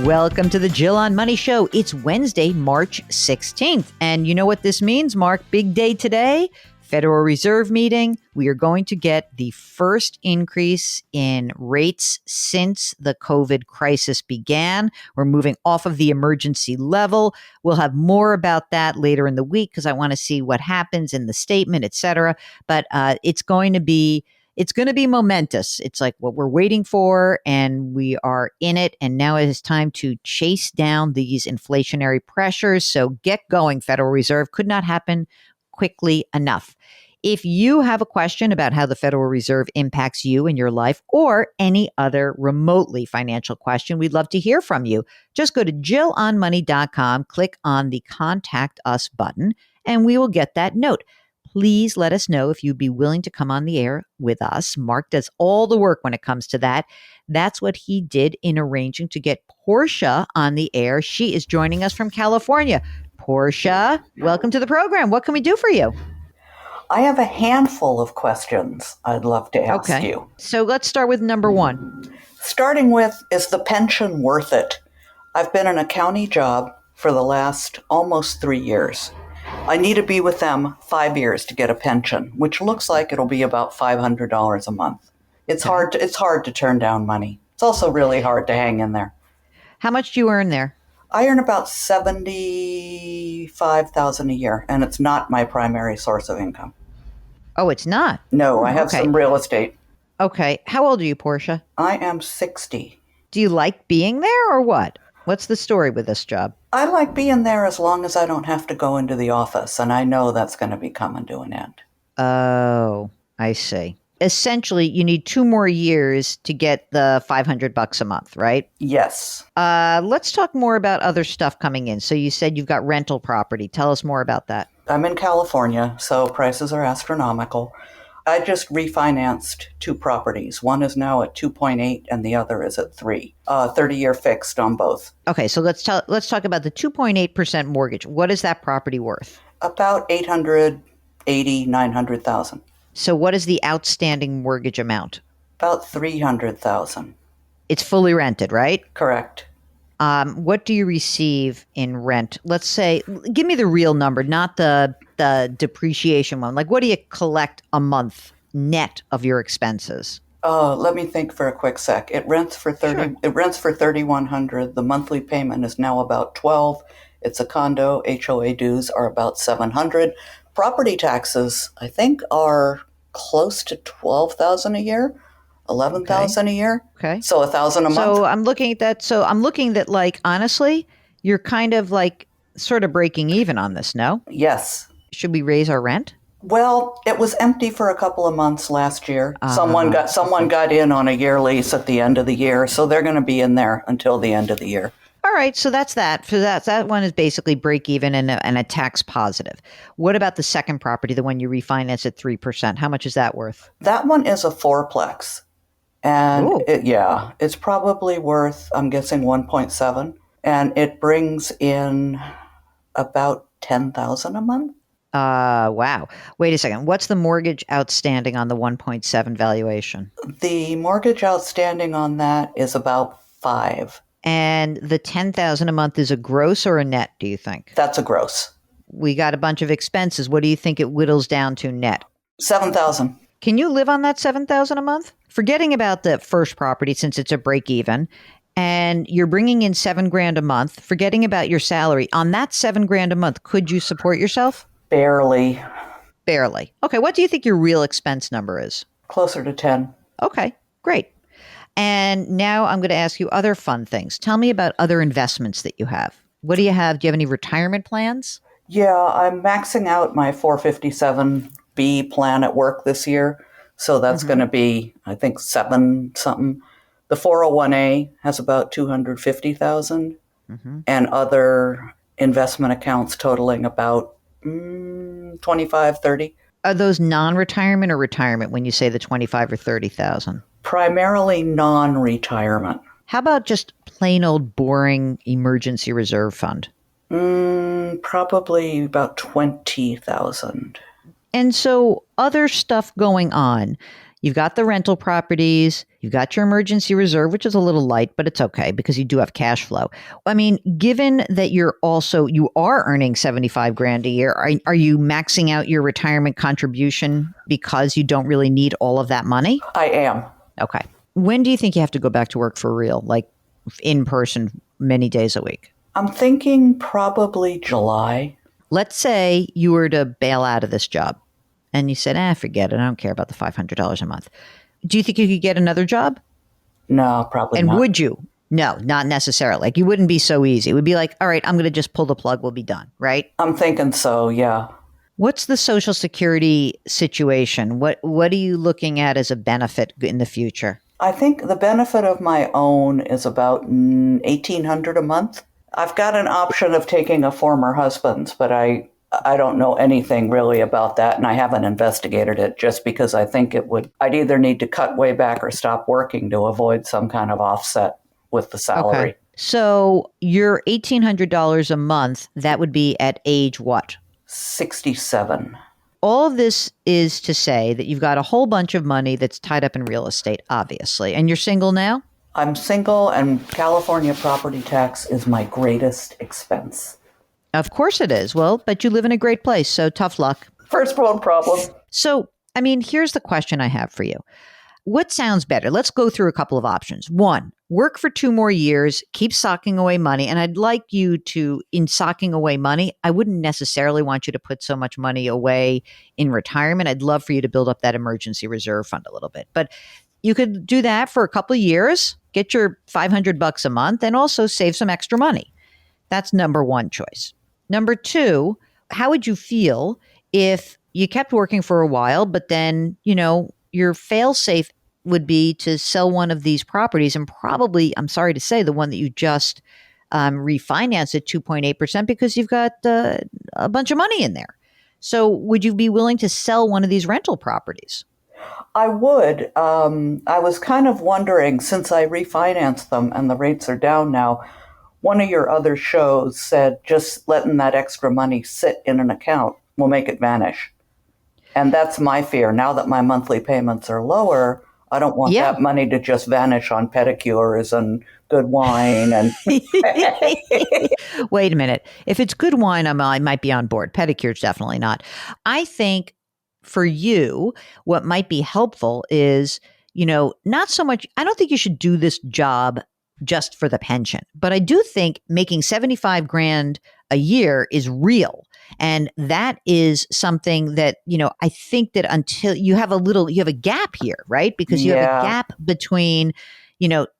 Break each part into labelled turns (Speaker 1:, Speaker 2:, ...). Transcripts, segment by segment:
Speaker 1: Welcome to the Jill on Money Show. It's Wednesday, March 16th. And you know what this means, Mark? Big day today. Federal Reserve meeting. We are going to get the first increase in rates since the COVID crisis began. We're moving off of the emergency level. We'll have more about that later in the week because I want to see what happens in the statement, et cetera. But it's going to be momentous. It's like what we're waiting for, and we are in it. And now it is time to chase down these inflationary pressures. So get going, Federal Reserve. Could not happen quickly enough. If you have a question about how the Federal Reserve impacts you in your life or any other remotely financial question, we'd love to hear from you. Just go to jillonmoney.com, click on the Contact Us button, and we will get that note. Please let us know if you'd be willing to come on the air with us. Mark does all the work when it comes to that. That's what he did in arranging to get Portia on the air. She is joining us from California. Portia, welcome to the program. What can we do for you?
Speaker 2: I have a handful of questions I'd love to ask you.
Speaker 1: So let's start with number one.
Speaker 2: Starting with, is the pension worth it? I've been in a county job for the last almost 3 years. I need to be with them 5 years to get a pension, which looks like it'll be about $500 a month. It's hard to turn down money. It's also really hard to hang in there.
Speaker 1: How much do you earn there?
Speaker 2: I earn about $75,000 a year, and it's not my primary source of income.
Speaker 1: Oh, it's not?
Speaker 2: No, I have some real estate.
Speaker 1: Okay. How old are you, Portia?
Speaker 2: I am 60.
Speaker 1: Do you like being there or what? What's the story with this job?
Speaker 2: I like being there as long as I don't have to go into the office, and I know that's going to be coming to an end.
Speaker 1: Oh, I see. Essentially, you need 2 more years to get the $500 a month, right?
Speaker 2: Yes.
Speaker 1: Let's talk more about other stuff coming in. So you said you've got rental property. Tell us more about that.
Speaker 2: I'm in California, so prices are astronomical. I just refinanced 2 properties. One is now at 2.8 and the other is at 3. 30-year fixed on both.
Speaker 1: Okay, so let's talk about the 2.8% mortgage. What is that property worth?
Speaker 2: About $880,000-900,000.
Speaker 1: So what is the outstanding mortgage amount?
Speaker 2: About $300,000.
Speaker 1: It's fully rented, right?
Speaker 2: Correct.
Speaker 1: What do you receive in rent? Let's say, give me the real number, not the depreciation one. Like, what do you collect a month net of your expenses?
Speaker 2: Let me think for a quick sec. It rents for $3,100. The monthly payment is now about $12. It's a condo. HOA dues are about $700. Property taxes, I think, are close to $12,000 a year. $11,000 a year.
Speaker 1: Okay.
Speaker 2: So $1,000 a month.
Speaker 1: So I'm looking at that. So I'm looking that, like, honestly, you're kind of like sort of breaking even on this, no?
Speaker 2: Yes.
Speaker 1: Should we raise our rent?
Speaker 2: Well, it was empty for a couple of months last year. Someone got in on a year lease at the end of the year, so they're going to be in there until the end of the year.
Speaker 1: All right, so that's that. So that one is basically break even and a tax positive. What about the second property, the one you refinance at 3%? How much is that worth?
Speaker 2: That one is a 4-plex. And it's probably worth, I'm guessing, 1.7. And it brings in about $10,000 a month.
Speaker 1: Wow. Wait a second. What's the mortgage outstanding on the 1.7 valuation?
Speaker 2: The mortgage outstanding on that is about $5,000.
Speaker 1: And the $10,000 a month is a gross or a net, do you think?
Speaker 2: That's a gross.
Speaker 1: We got a bunch of expenses. What do you think it whittles down to net?
Speaker 2: $7,000.
Speaker 1: Can you live on that $7,000 a month? Forgetting about the first property since it's a break even, and you're bringing in $7,000 a month, forgetting about your salary, on that $7,000 a month, could you support yourself?
Speaker 2: Barely.
Speaker 1: Barely. Okay. What do you think your real expense number is?
Speaker 2: Closer to 10.
Speaker 1: Okay, great. And now I'm going to ask you other fun things. Tell me about other investments that you have. What do you have? Do you have any retirement plans?
Speaker 2: Yeah, I'm maxing out my 457B plan at work this year. So that's going to be, I think, 7 something. The 401A has about 250,000 and other investment accounts totaling about 25, 30.
Speaker 1: Are those non-retirement or retirement when you say the 25 or 30,000?
Speaker 2: Primarily non-retirement.
Speaker 1: How about just plain old boring emergency reserve fund?
Speaker 2: Probably about 20,000.
Speaker 1: And so other stuff going on. You've got the rental properties. You've got your emergency reserve, which is a little light, but it's okay because you do have cash flow. I mean, given that you are earning 75 grand a year, are you maxing out your retirement contribution because you don't really need all of that money?
Speaker 2: I am.
Speaker 1: Okay. When do you think you have to go back to work for real, like in person, many days a week?
Speaker 2: I'm thinking probably July.
Speaker 1: Let's say you were to bail out of this job and you said, forget it. I don't care about the $500 a month. Do you think you could get another job?
Speaker 2: No, probably
Speaker 1: and
Speaker 2: not.
Speaker 1: And would you? No, not necessarily. Like, you wouldn't be so easy. It would be like, all right, I'm going to just pull the plug. We'll be done, right?
Speaker 2: I'm thinking so, yeah.
Speaker 1: What's the Social Security situation? What are you looking at as a benefit in the future?
Speaker 2: I think the benefit of my own is about $1,800 a month. I've got an option of taking a former husband's, but I don't know anything really about that, and I haven't investigated it just because I think I'd either need to cut way back or stop working to avoid some kind of offset with the salary.
Speaker 1: Okay. So your $1,800 a month, that would be at age what?
Speaker 2: 67.
Speaker 1: All of this is to say that you've got a whole bunch of money that's tied up in real estate, obviously. And you're single now?
Speaker 2: I'm single, and California property tax is my greatest expense.
Speaker 1: Of course it is. Well, but you live in a great place, so tough luck.
Speaker 2: First world problem.
Speaker 1: So, I mean, here's the question I have for you. What sounds better? Let's go through a couple of options. One, work for 2 more years, keep socking away money. And I'd like you to, in socking away money, I wouldn't necessarily want you to put so much money away in retirement. I'd love for you to build up that emergency reserve fund a little bit. But you could do that for a couple of years, get your $500 a month, and also save some extra money. That's number one choice. Number two, how would you feel if you kept working for a while, but then, your fail-safe would be to sell one of these properties, and probably, I'm sorry to say, the one that you just refinanced at 2.8% because you've got a bunch of money in there. So would you be willing to sell one of these rental properties?
Speaker 2: I would. I was kind of wondering, since I refinanced them and the rates are down now, one of your other shows said just letting that extra money sit in an account will make it vanish. And that's my fear. Now that my monthly payments are lower, I don't want that money to just vanish on pedicures and good wine. And
Speaker 1: Wait a minute. If it's good wine, I might be on board. Pedicures, definitely not. I think for you, what might be helpful is, not so much, I don't think you should do this job just for the pension, but I do think making 75 grand a year is real. And that is something that, I think that until you have a gap here, right? Because you have a gap between,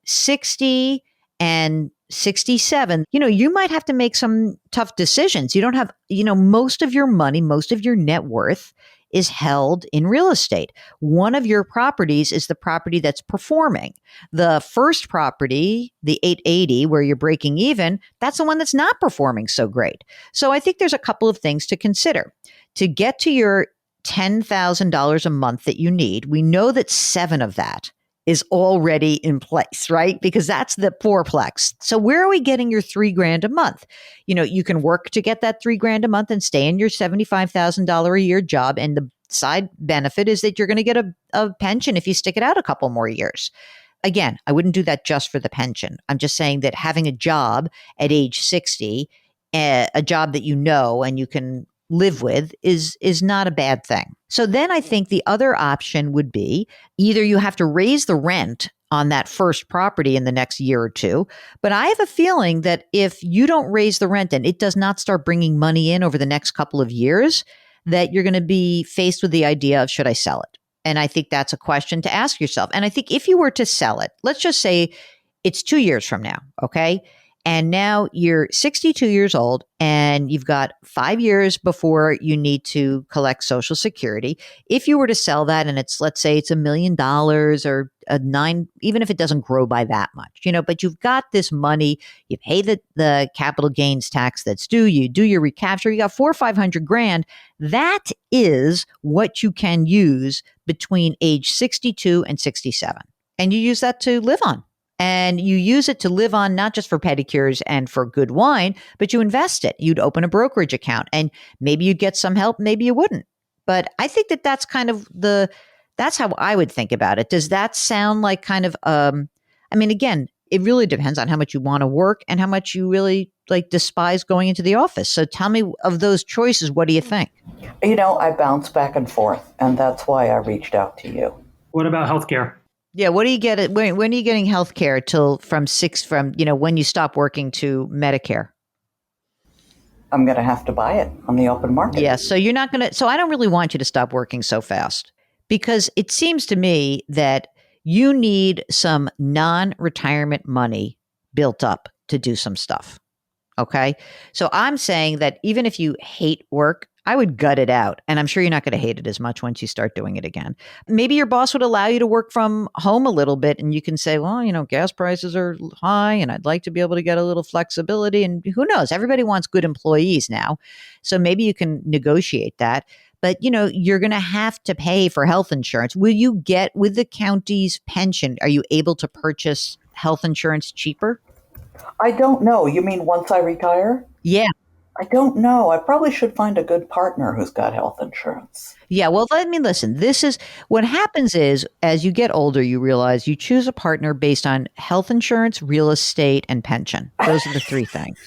Speaker 1: 60 and 67, you might have to make some tough decisions. You don't have, most of your money, most of your net worth is held in real estate. One of your properties is the property that's performing. The first property, the 880, where you're breaking even, that's the one that's not performing so great. So I think there's a couple of things to consider. To get to your $10,000 a month that you need, we know that 7 of that is already in place, right? Because that's the fourplex. So where are we getting your $3,000 a month? You can work to get that $3,000 a month and stay in your $75,000 a year job. And the side benefit is that you're going to get a pension if you stick it out a couple more years. Again, I wouldn't do that just for the pension. I'm just saying that having a job at age 60, a job that and you can live with is not a bad thing. So then I think the other option would be either you have to raise the rent on that first property in the next year or two. But I have a feeling that if you don't raise the rent and it does not start bringing money in over the next couple of years, that you're going to be faced with the idea of, should I sell it? And I think that's a question to ask yourself. And I think if you were to sell it, let's just say it's 2 years from now, okay? And now you're 62 years old and you've got 5 years before you need to collect Social Security. If you were to sell that and let's say it's $1 million or even if it doesn't grow by that much, but you've got this money, you pay the capital gains tax that's due, you do your recapture, you got 400 or 500 grand. That is what you can use between age 62 and 67. And you use that to live on. And you use it to live on, not just for pedicures and for good wine, but you invest it. You'd open a brokerage account and maybe you'd get some help, maybe you wouldn't. But I think that that's kind of the That's how I would think about it. Does that sound like kind of, I mean, again, it really depends on how much you want to work and how much you really like despise going into the office. So tell me, of those choices, what do you think?
Speaker 2: I bounce back and forth, and that's why I reached out to you.
Speaker 3: What about healthcare?
Speaker 1: Yeah, what do you get? When are you getting health care from when you stop working to Medicare?
Speaker 2: I'm going to have to buy it on the open market.
Speaker 1: Yeah, so you're not going to, so I don't really want you to stop working so fast, because it seems to me that you need some non-retirement money built up to do some stuff. Okay. So I'm saying that even if you hate work, I would gut it out. And I'm sure you're not going to hate it as much once you start doing it again. Maybe your boss would allow you to work from home a little bit, and you can say, well, gas prices are high and I'd like to be able to get a little flexibility. And who knows? Everybody wants good employees now. So maybe you can negotiate that. But, you're going to have to pay for health insurance. Will you get with the county's pension? Are you able to purchase health insurance cheaper?
Speaker 2: I don't know. You mean once I retire?
Speaker 1: Yeah.
Speaker 2: I don't know. I probably should find a good partner who's got health insurance.
Speaker 1: Yeah, well, let me listen. This is what happens is as you get older, you realize you choose a partner based on health insurance, real estate, and pension. Those are the three things.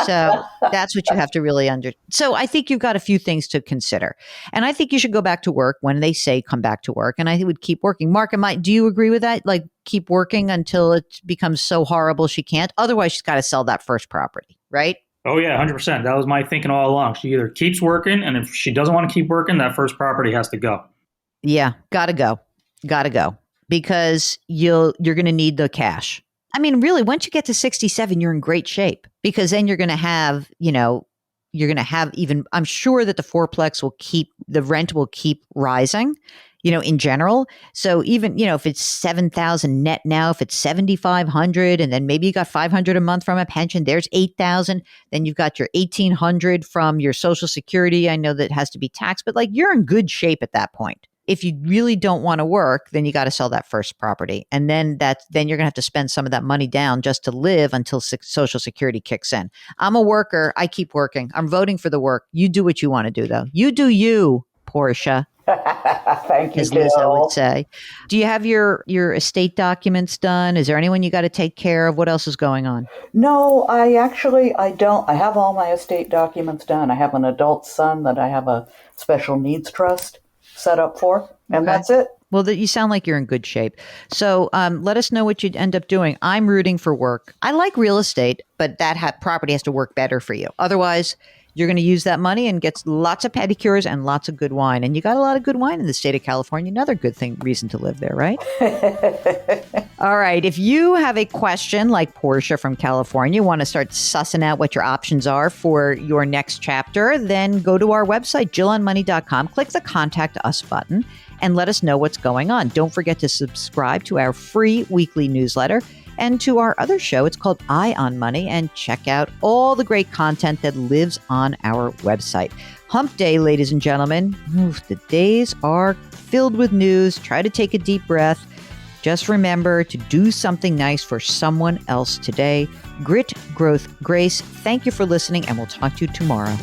Speaker 1: So that's what you have to really So I think you've got a few things to consider. And I think you should go back to work when they say come back to work. And I would keep working. Mark, do you agree with that? Like keep working until it becomes so horrible she can't? Otherwise, she's got to sell that first property, right?
Speaker 3: Oh, yeah, 100%. That was my thinking all along. She either keeps working, and if she doesn't want to keep working, that first property has to go.
Speaker 1: Yeah, gotta go. Because you're going to need the cash. I mean, really, once you get to 67, you're in great shape, because then you're going to have, even, I'm sure that the the rent will keep rising, in general. So even, if it's 7,000 net now, if it's 7,500, and then maybe you got 500 a month from a pension, there's 8,000. Then you've got your 1,800 from your Social Security. I know that has to be taxed, but like you're in good shape at that point. If you really don't want to work, then you got to sell that first property. And then you're going to have to spend some of that money down just to live until Social Security kicks in. I'm a worker. I keep working. I'm voting for the work. You do what you want to do, though. You do you, Portia.
Speaker 2: Thank you,
Speaker 1: as Lisa would say. Do you have your estate documents done? Is there anyone you got to take care of? What else is going on?
Speaker 2: No, I don't. I have all my estate documents done. I have an adult son that I have a special needs trust set up for, and that's it.
Speaker 1: Well, you sound like you're in good shape. So let us know what you'd end up doing. I'm rooting for work. I like real estate, but that property has to work better for you. Otherwise, you're going to use that money and get lots of pedicures and lots of good wine. And you got a lot of good wine in the state of California. Another good reason to live there, right? All right. If you have a question like Portia from California, want to start sussing out what your options are for your next chapter, then go to our website, JillOnMoney.com, click the Contact Us button, and let us know what's going on. Don't forget to subscribe to our free weekly newsletter and to our other show. It's called Eye on Money, and check out all the great content that lives on our website. Hump Day, ladies and gentlemen. Oof, the days are filled with news. Try to take a deep breath. Just remember to do something nice for someone else today. Grit, growth, grace. Thank you for listening, and we'll talk to you tomorrow.